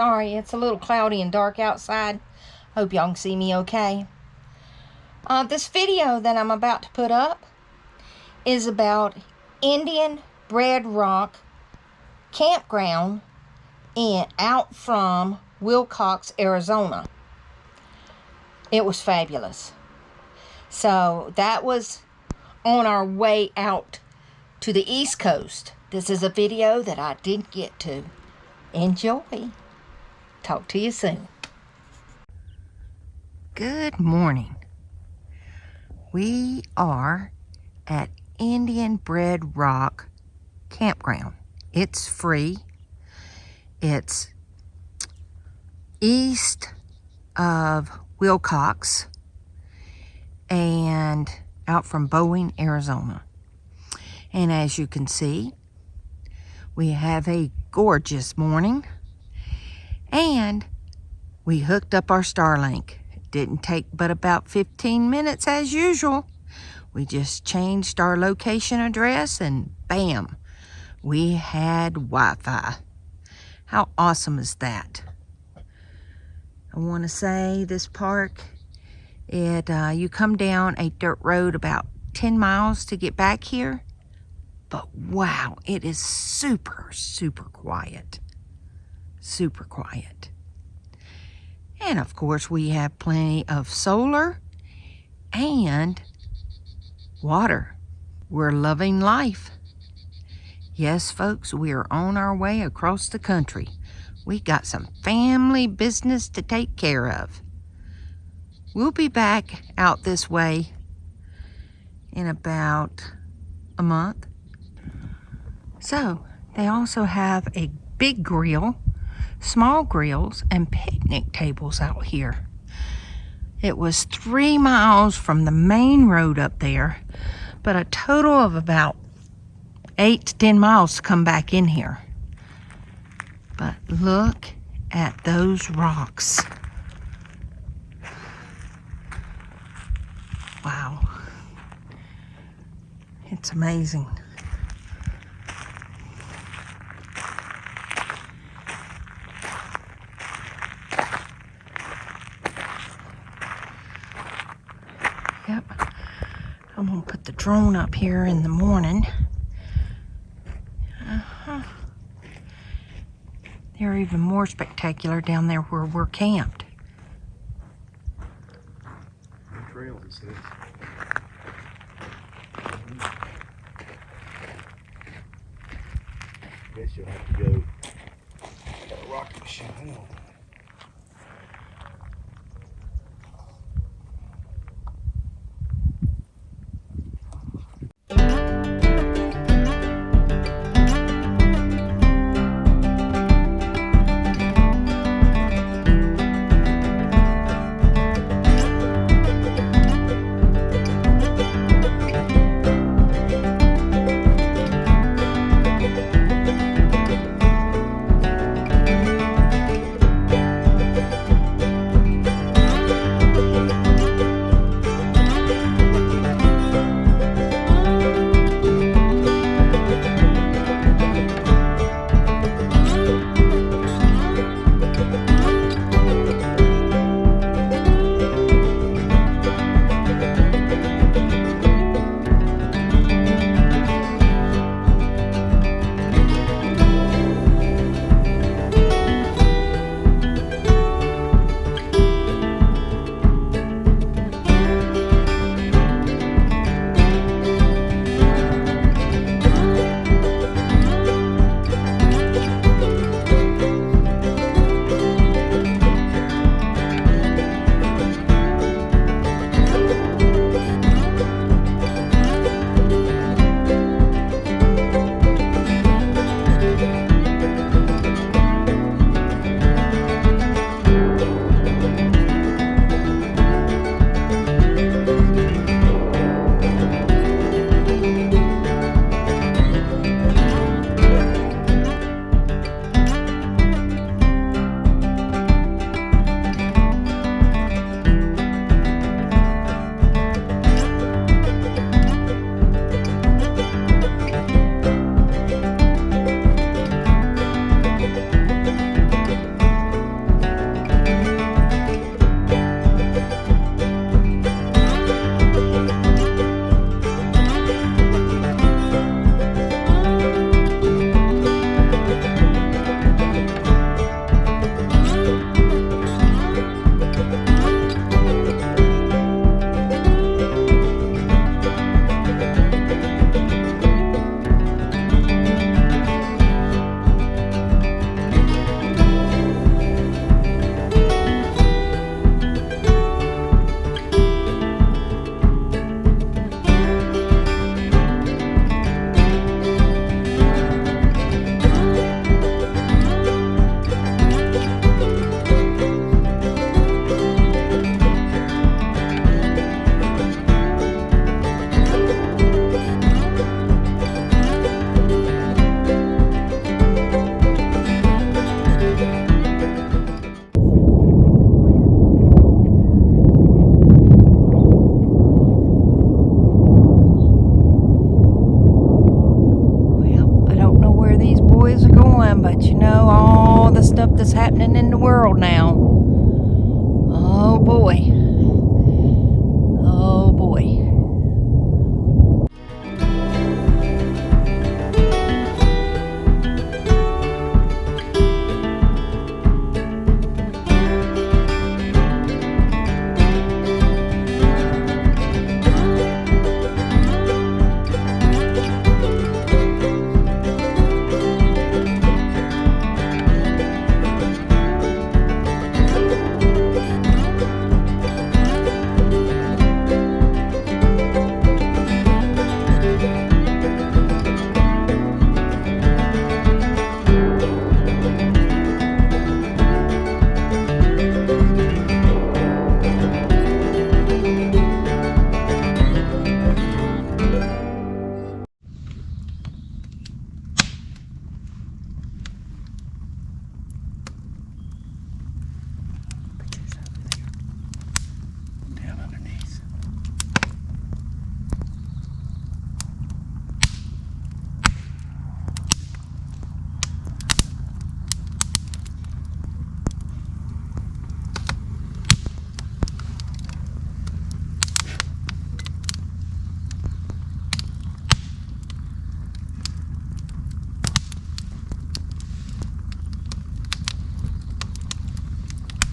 sorry. It's a little cloudy and dark outside. Hope y'all can see me okay. This video that I'm about to put up is about Indian Bread Rock Campground out from Wilcox, Arizona. It was fabulous. So that was on our way out to the East Coast. This is a video that I didn't get to. Enjoy. Talk to you soon. Good morning. We are at Indian Bread Rock Campground. It's free. It's east of Wilcox and out from Bowie, Arizona. And as you can see, we have a gorgeous morning, and we hooked up our Starlink. It didn't take but about 15 minutes as usual. We just changed our location address and bam, we had Wi-Fi. How awesome is that? I want to say this park, you come down a dirt road about 10 miles to get back here. But wow, it is super, super quiet. Super quiet. And of course, we have plenty of solar and water. We're loving life. Yes, folks, we are on our way across the country. We got some family business to take care of. We'll be back out this way in about a month. So, they also have a big grill, small grills, and picnic tables out here. It was 3 miles from the main road up there, but a total of about 8 to 10 miles to come back in here. But look at those rocks. Wow. It's amazing. Yep, I'm gonna put the drone up here in the morning. They're even more spectacular down there where we're camped. What trail is this? Guess you'll have to go. Got a rocket machine. Hang on.